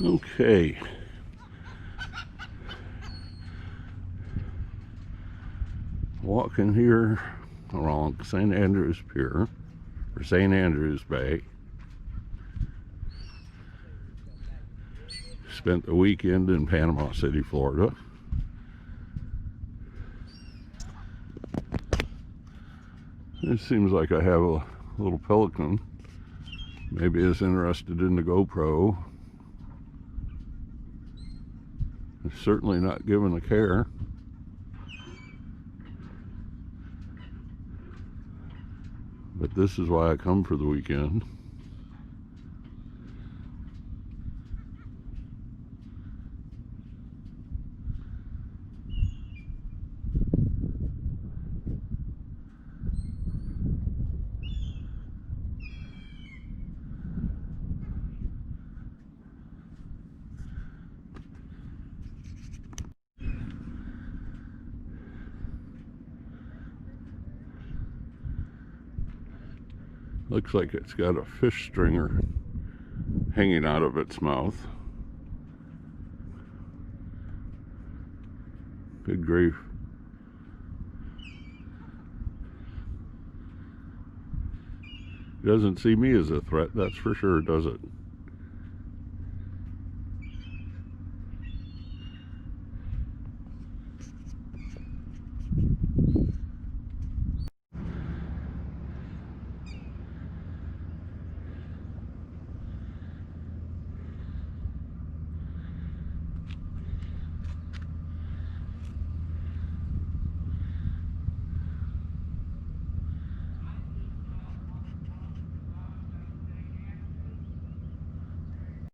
Okay. Walking here along St. Andrews Pier, or St. Andrews Bay. Spent the weekend in Panama City, Florida. It seems like I have a little pelican. Maybe it's interested in the GoPro. It's certainly not given the care. But this is why I come for the weekend. Looks like it's got a fish stringer hanging out of its mouth. Good grief. It doesn't see me as a threat, that's for sure, does it?